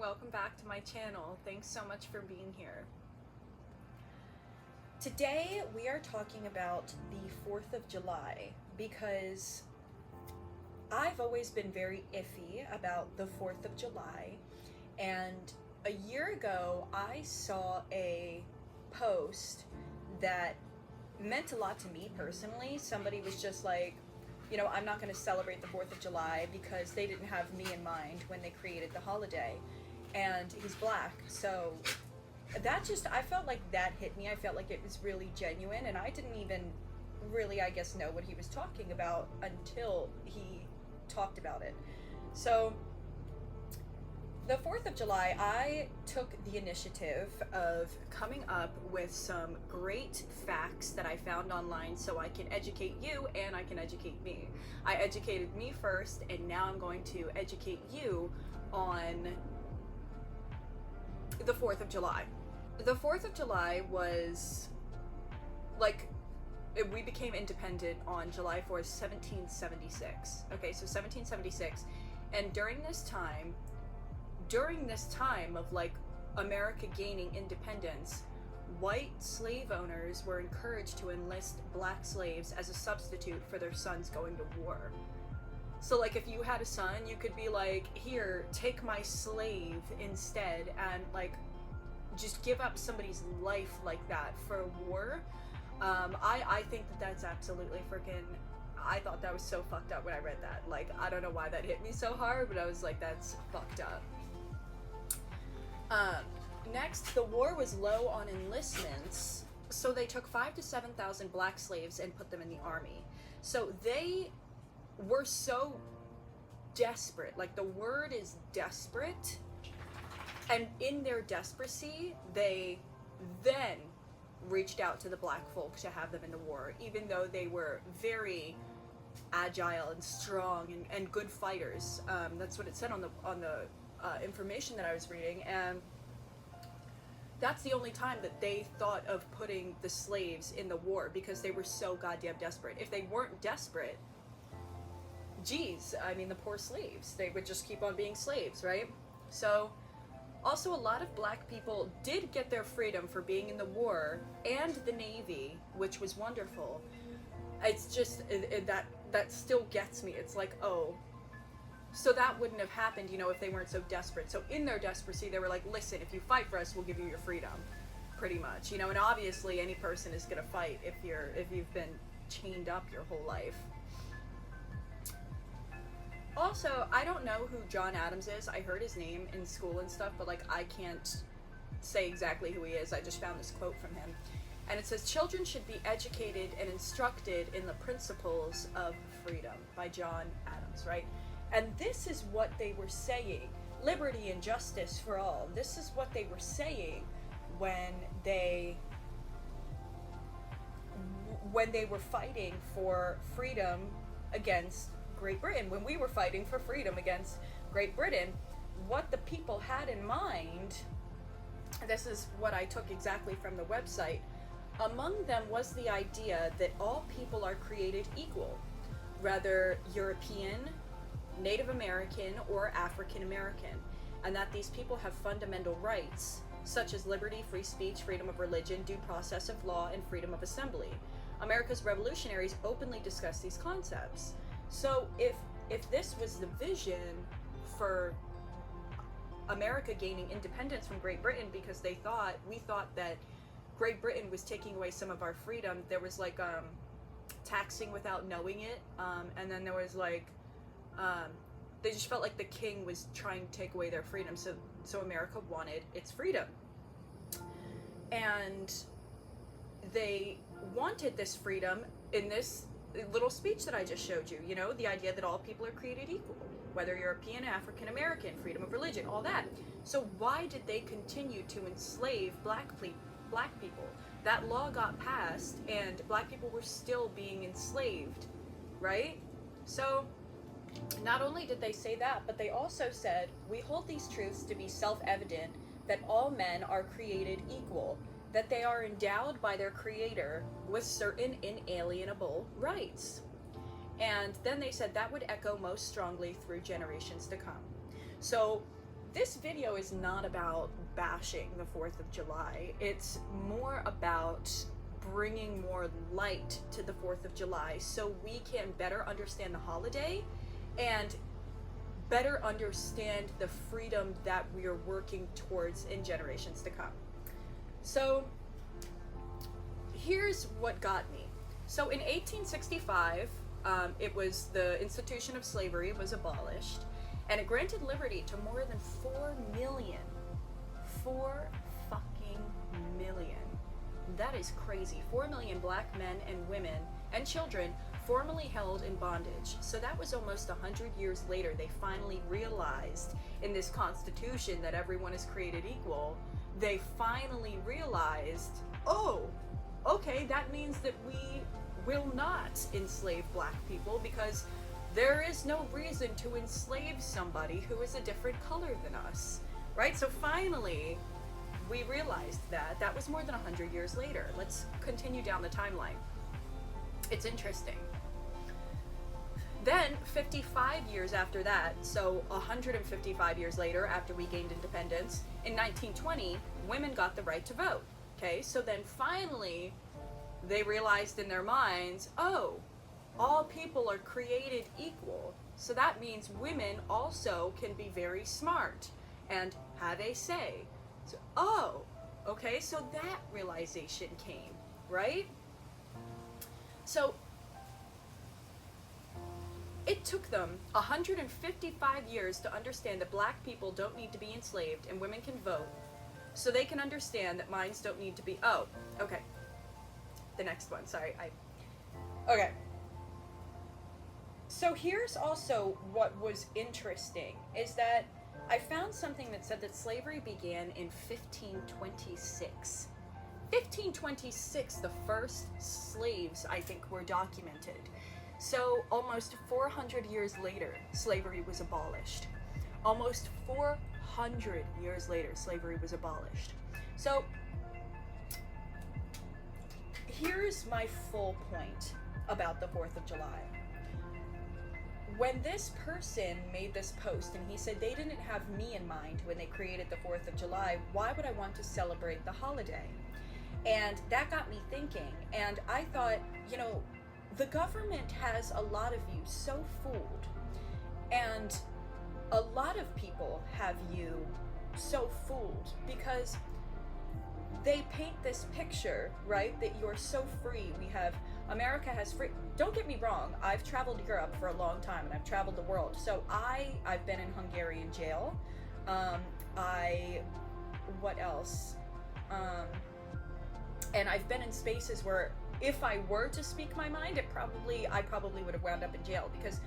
welcome back to my channel. Thanks so much for being here. Today we are talking about the 4th of July because I've always been very iffy about the 4th of July, and a year ago I saw a post that meant a lot to me personally. Somebody was just like, I'm not going to celebrate the 4th of July because they didn't have me in mind when they created the holiday. And he's black, so I felt like that hit me. I felt like it was really genuine, and I didn't even really, I guess, know what he was talking about until he talked about it. So, the 4th of July, I took the initiative of coming up with some great facts that I found online so I can educate you and I can educate me. I educated me first, and now I'm going to educate you on the 4th of July. The 4th of July was we became independent on July 4th, 1776. Okay, so 1776. And during this time of America gaining independence, white slave owners were encouraged to enlist black slaves as a substitute for their sons going to war. So if you had a son, you could be like, here, take my slave instead, and just give up somebody's life like that for war. I think that's absolutely freaking, I thought that was so fucked up when I read that. I don't know why that hit me so hard, but I was like, that's fucked up. Next, the war was low on enlistments, so they took 5,000 to 7,000 black slaves and put them in the army. So they were so desperate, the word is desperate, and in their desperacy, they then reached out to the black folk to have them in the war, even though they were very agile and strong and good fighters. That's what it said on the information that I was reading, and that's the only time that they thought of putting the slaves in the war, because they were so goddamn desperate. If they weren't desperate, geez, I mean, the poor slaves, they would just keep on being slaves, right? So, also a lot of black people did get their freedom for being in the war and the Navy, which was wonderful. It's just, that still gets me. It's like, oh, so that wouldn't have happened, if they weren't so desperate. So in their desperacy, they were like, listen, if you fight for us, we'll give you your freedom, pretty much, and obviously any person is gonna fight if you've been chained up your whole life. Also, I don't know who John Adams is. I heard his name in school and stuff, but I can't say exactly who he is. I just found this quote from him. And it says, "Children should be educated and instructed in the principles of freedom," by John Adams, right? And this is what they were saying. Liberty and justice for all. This is what they were saying when they were fighting for freedom against Great Britain. When we were fighting for freedom against Great Britain, what the people had in mind, this is what I took exactly from the website, among them was the idea that all people are created equal, whether European, Native American, or African American, and that these people have fundamental rights, such as liberty, free speech, freedom of religion, due process of law, and freedom of assembly. America's revolutionaries openly discussed these concepts. So if this was the vision for America gaining independence from Great Britain, because we thought that Great Britain was taking away some of our freedom, there was taxing without knowing it, and then there was they just felt like the king was trying to take away their freedom, so America wanted its freedom. And they wanted this freedom in this little speech that I just showed you, the idea that all people are created equal, whether European, African American, freedom of religion, all that. So why did they continue to enslave black people? That law got passed and black people were still being enslaved, right? So not only did they say that, but they also said, "We hold these truths to be self-evident, that all men are created equal, that they are endowed by their creator with certain inalienable rights." And then they said that would echo most strongly through generations to come. So this video is not about bashing the 4th of July. It's more about bringing more light to the 4th of July so we can better understand the holiday and better understand the freedom that we are working towards in generations to come. So here's what got me. So in 1865, it was the institution of slavery was abolished, and it granted liberty to more than 4 million. 4 fucking million. That is crazy. 4 million black men and women and children formerly held in bondage. So that was almost 100 years later. They finally realized in this constitution that everyone is created equal. They finally realized, oh, okay, that means that we will not enslave black people because there is no reason to enslave somebody who is a different color than us, right? So finally, we realized that. That was more than 100 years later. Let's continue down the timeline. It's interesting. Then, 55 years after that, so 155 years later after we gained independence, in 1920, women got the right to vote. Okay, so then finally, they realized in their minds, oh, all people are created equal. So that means women also can be very smart and have a say. So, oh, okay, so that realization came, right? So it took them 155 years to understand that black people don't need to be enslaved and women can vote, so they can understand that minds don't need to be, oh, okay. The next one, sorry, okay. So here's also what was interesting, is that I found something that said that slavery began in 1526. 1526, the first slaves, I think, were documented. So almost 400 years later, slavery was abolished. Almost 400 years later, slavery was abolished. So here's my full point about the 4th of July. When this person made this post and he said they didn't have me in mind when they created the 4th of July, why would I want to celebrate the holiday? And that got me thinking, and I thought, you know, the government has a lot of you so fooled, and a lot of people have you so fooled because they paint this picture, right, that you're so free. We have, America has free, don't get me wrong, I've traveled Europe for a long time and I've traveled the world. So I've been in Hungarian jail. What else? And I've been in spaces where if I were to speak my mind, I probably would have wound up in jail because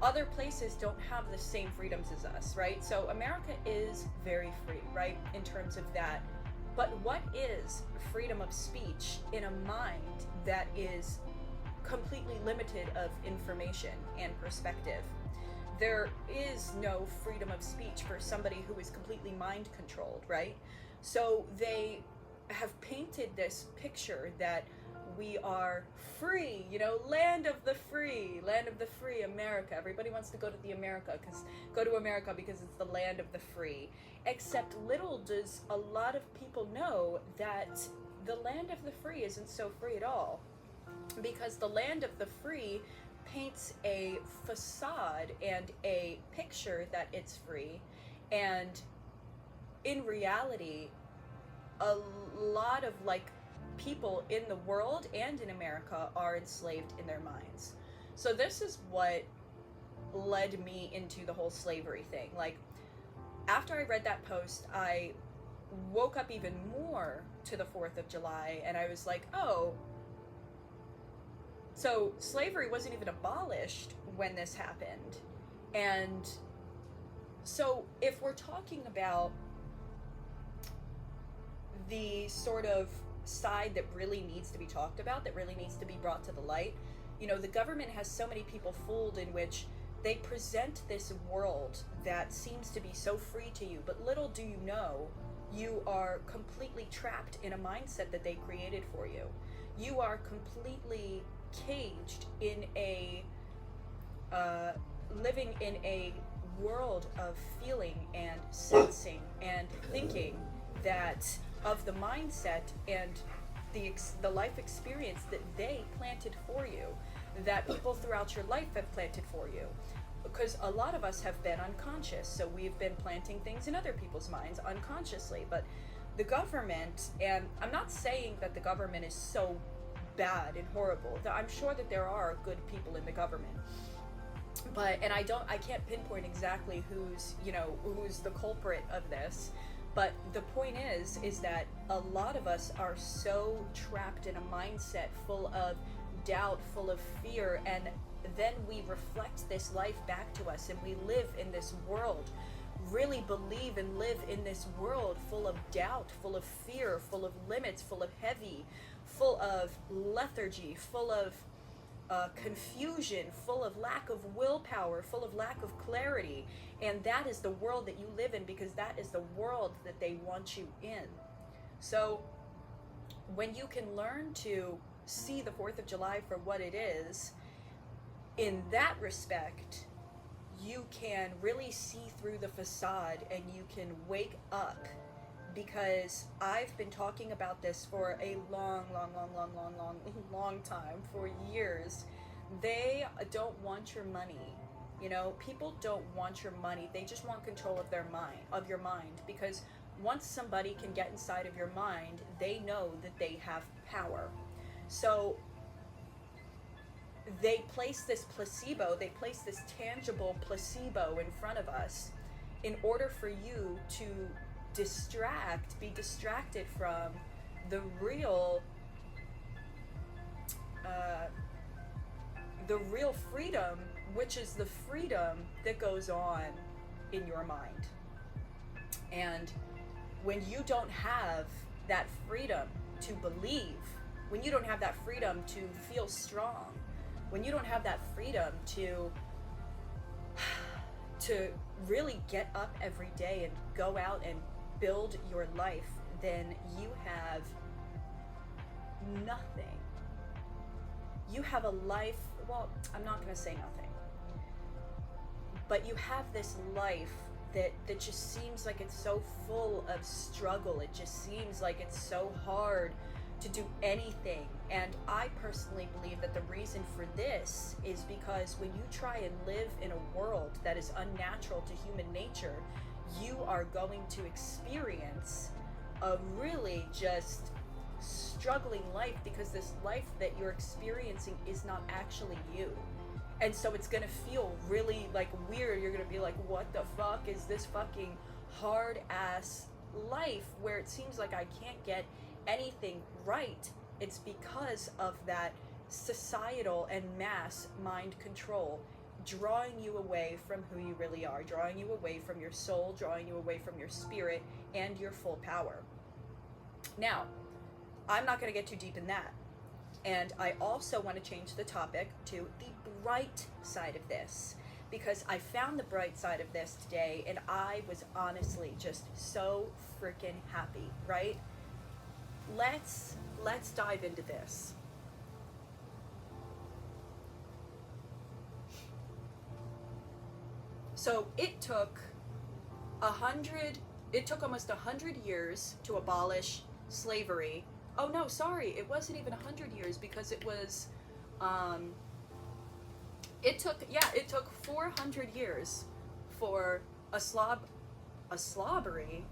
other places don't have the same freedoms as us, right? So America is very free, right, in terms of that. But what is freedom of speech in a mind that is completely limited of information and perspective? There is no freedom of speech for somebody who is completely mind controlled, right? So they have painted this picture that we are free, you know, land of the free, America. Everybody wants to go to America because it's the land of the free. Except little does a lot of people know that the land of the free isn't so free at all. Because the land of the free paints a facade and a picture that it's free. And in reality, a lot of people in the world and in America are enslaved in their minds. So this is what led me into the whole slavery thing. After I read that post, I woke up even more to the 4th of July, and I was like, oh, so slavery wasn't even abolished when this happened. And so if we're talking about the sort of side that really needs to be talked about, that really needs to be brought to the light, you know, the government has so many people fooled in which they present this world that seems to be so free to you, but little do you know, you are completely trapped in a mindset that they created for you. You are completely caged in a living in a world of feeling and sensing and thinking that of the mindset and the life experience that they planted for you, that people throughout your life have planted for you. Because a lot of us have been unconscious, so we've been planting things in other people's minds unconsciously. But the government, and I'm not saying that the government is so bad and horrible. I'm sure that there are good people in the government, but I can't pinpoint exactly who's the culprit of this. But the point is that a lot of us are so trapped in a mindset full of doubt, full of fear, and then we reflect this life back to us, and we live in this world, really believe and live in this world full of doubt, full of fear, full of limits, full of heavy, full of lethargy, full of confusion, full of lack of willpower, full of lack of clarity. And that is the world that you live in, because that is the world that they want you in. So when you can learn to see the 4th of July for what it is, in that respect, you can really see through the facade and you can wake up. Because I've been talking about this for a long time, for years. They don't want your money. People don't want your money. They just want control of your mind. Because once somebody can get inside of your mind, they know that they have power. So they place this placebo, they place this tangible placebo in front of us in order for you to be distracted from the real freedom, which is the freedom that goes on in your mind. And when you don't have that freedom to believe, when you don't have that freedom to feel strong, when you don't have that freedom to really get up every day and go out and build your life, then you have nothing. You have a life, well, I'm not going to say nothing, but you have this life that just seems like it's so full of struggle. It just seems like it's so hard to do anything. And I personally believe that the reason for this is because when you try and live in a world that is unnatural to human nature, you are going to experience a really just struggling life, because this life that you're experiencing is not actually you. And so it's gonna feel really weird. You're gonna be like, what the fuck is this fucking hard ass life where it seems like I can't get anything right? It's because of that societal and mass mind control drawing you away from who you really are, drawing you away from your soul, drawing you away from your spirit and your full power. Now, I'm not going to get too deep in that. And I also want to change the topic to the bright side of this, because I found the bright side of this today and I was honestly just so freaking happy, right? Let's dive into this. So it took almost 100 years to abolish slavery. Oh no, sorry, it wasn't even 100 years, because it was, it took 400 years for a slobbery.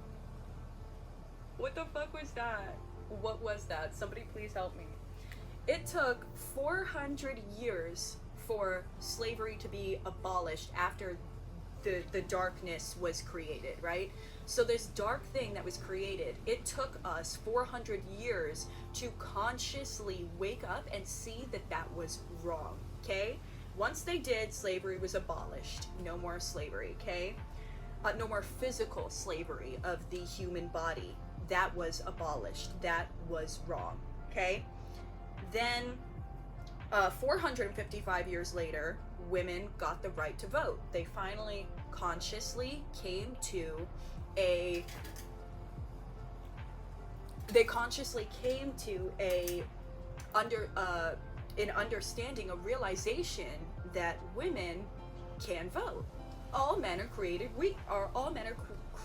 What the fuck was that? What was that? Somebody please help me. It took 400 years for slavery to be abolished after the darkness was created, right? So this dark thing that was created, it took us 400 years to consciously wake up and see that that was wrong, okay? Once they did, slavery was abolished. No more slavery, okay? No more physical slavery of the human body. That was abolished. That was wrong, okay? Then 455 years later, women got the right to vote. They finally consciously came to an understanding, a realization that women can vote. all men are created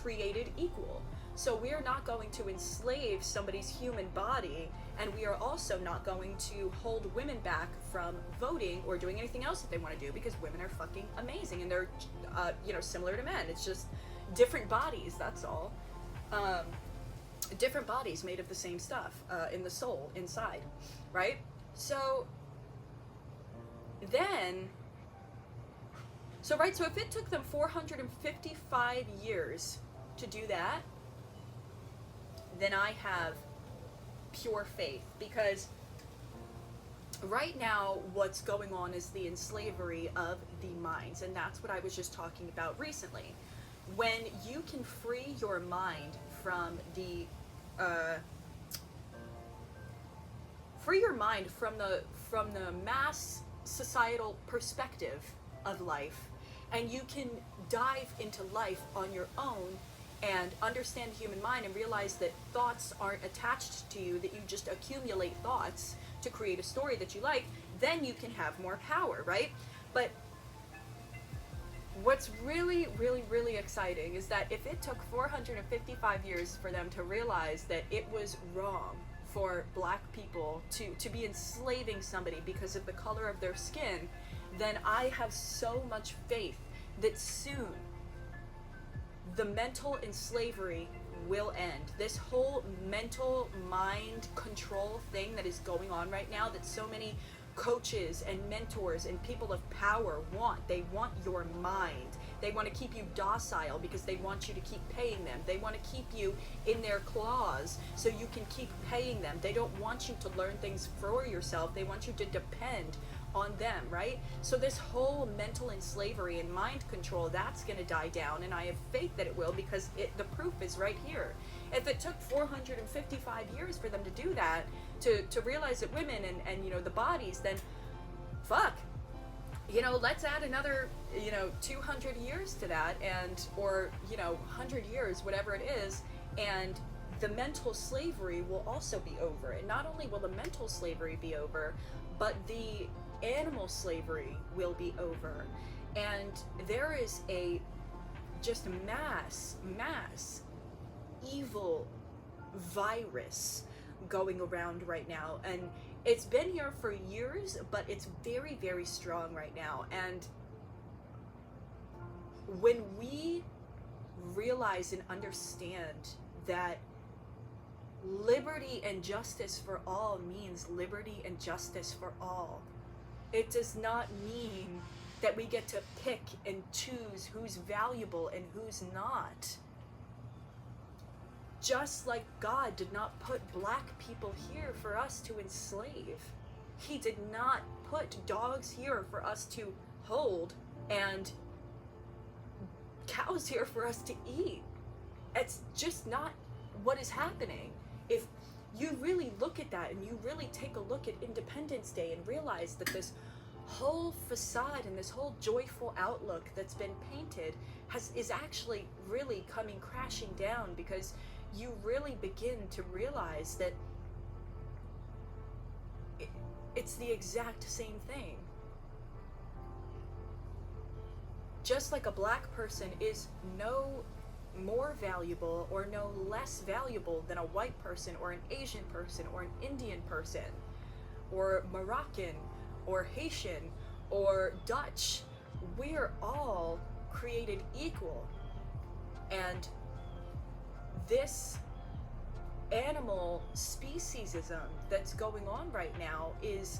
created equal. So we are not going to enslave somebody's human body, and we are also not going to hold women back from voting or doing anything else that they want to do, because women are fucking amazing and they're similar to men. It's just different bodies, that's all. Different bodies made of the same stuff in the soul inside, right? So if it took them 455 years to do that, then I have pure faith, because right now what's going on is the enslavery of the minds, and that's what I was just talking about recently. When you can free your mind from the mass societal perspective of life, and you can dive into life on your own and understand the human mind and realize that thoughts aren't attached to you, that you just accumulate thoughts to create a story that you like, then you can have more power, right? But what's really, really, really exciting is that if it took 455 years for them to realize that it was wrong for black people to be enslaving somebody because of the color of their skin, then I have so much faith that soon the mental enslavery will end. This whole mental mind control thing that is going on right now, that so many coaches and mentors and people of power want. They want your mind. They want to keep you docile because they want you to keep paying them. They want to keep you in their claws so you can keep paying them. They don't want you to learn things for yourself. They want you to depend on them, right? So this whole mental enslavery and mind control, that's going to die down, and I have faith that it will, because the proof is right here. If it took 455 years for them to do that, to realize that women and the bodies, then fuck, let's add another 200 years to that, or 100 years, whatever it is, and the mental slavery will also be over. And not only will the mental slavery be over, but the animal slavery will be over. And there is a just mass evil virus going around right now, and it's been here for years, but it's very, very strong right now. And when we realize and understand that liberty and justice for all means liberty and justice for all, it does not mean that we get to pick and choose who's valuable and who's not. Just like God did not put black people here for us to enslave. He did not put dogs here for us to hold and cows here for us to eat. It's just not what is happening. If you really look at that and you really take a look at Independence Day and realize that this whole facade and this whole joyful outlook that's been painted is actually really coming crashing down, because you really begin to realize that it's the exact same thing. Just like a black person is no more valuable or no less valuable than a white person or an Asian person or an Indian person or Moroccan or Haitian or Dutch, we're all created equal. And this animal speciesism that's going on right now is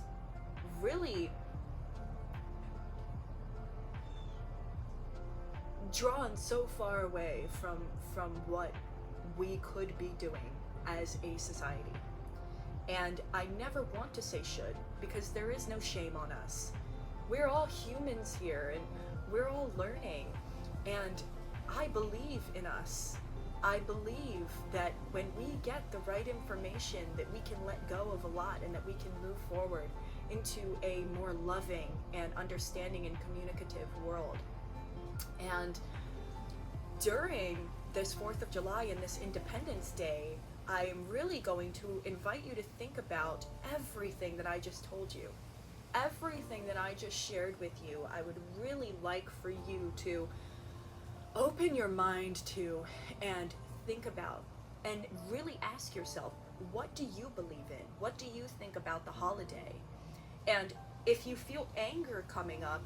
really drawn so far away from what we could be doing as a society. And I never want to say should, because there is no shame on us. We're all humans here, and we're all learning, and I believe in us. I believe that when we get the right information, that we can let go of a lot and that we can move forward into a more loving and understanding and communicative world. And during this 4th of July and this Independence Day, I am really going to invite you to think about everything that I just told you. Everything that I just shared with you, I would really like for you to open your mind to and think about and really ask yourself, what do you believe in? What do you think about the holiday? And if you feel anger coming up,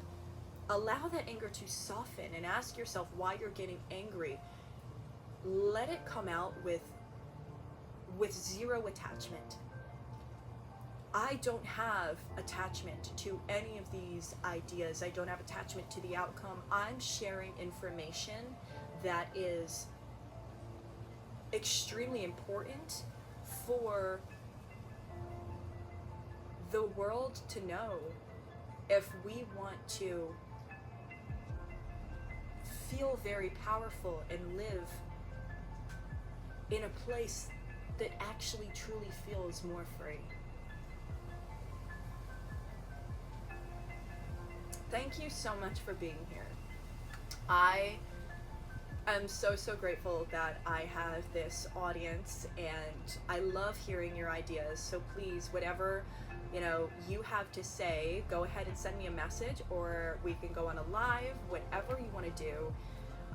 allow that anger to soften and ask yourself why you're getting angry. Let it come out with zero attachment. I don't have attachment to any of these ideas. I don't have attachment to the outcome. I'm sharing information that is extremely important for the world to know if we want to feel very powerful and live in a place that actually truly feels more free. Thank you so much for being here. I am so grateful that I have this audience, and I love hearing your ideas. So please, whatever you have to say, go ahead and send me a message, or we can go on a live, whatever you want to do.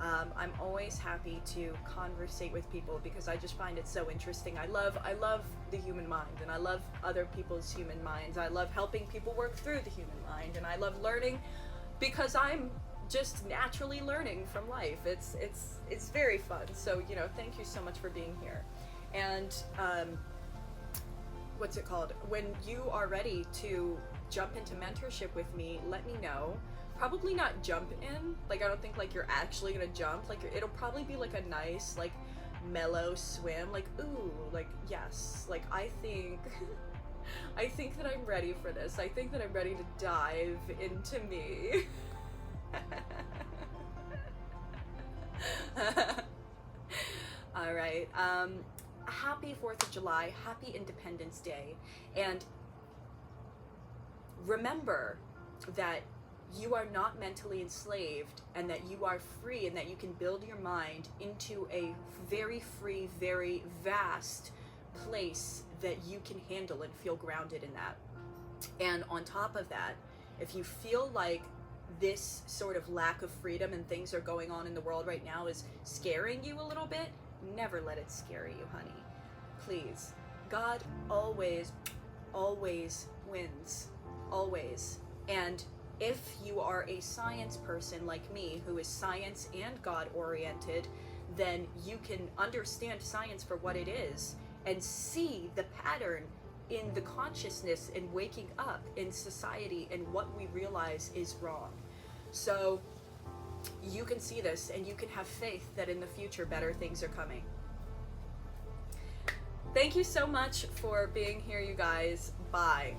I'm always happy to conversate with people because I just find it so interesting. I love the human mind, and I love other people's human minds. I love helping people work through the human mind, and I love learning because I'm just naturally learning from life. It's very fun. So thank you so much for being here. And what's it called? When you are ready to jump into mentorship with me, let me know. Probably not jump in, like I don't think like you're actually gonna jump, like it'll probably be like a nice like mellow swim, like ooh, like yes, like I think I think that I'm ready for this. I think that I'm ready to dive into me. All right, happy 4th of July, happy Independence Day, and remember that you are not mentally enslaved, and that you are free, and that you can build your mind into a very free, very vast place that you can handle and feel grounded in that. And on top of that, if you feel like this sort of lack of freedom and things are going on in the world right now is scaring you a little bit, never let it scare you, honey. Please. God always wins. Always. And if you are a science person like me, who is science and God oriented, then you can understand science for what it is and see the pattern in the consciousness and waking up in society and what we realize is wrong. So you can see this, and you can have faith that in the future better things are coming. Thank you so much for being here, you guys. Bye.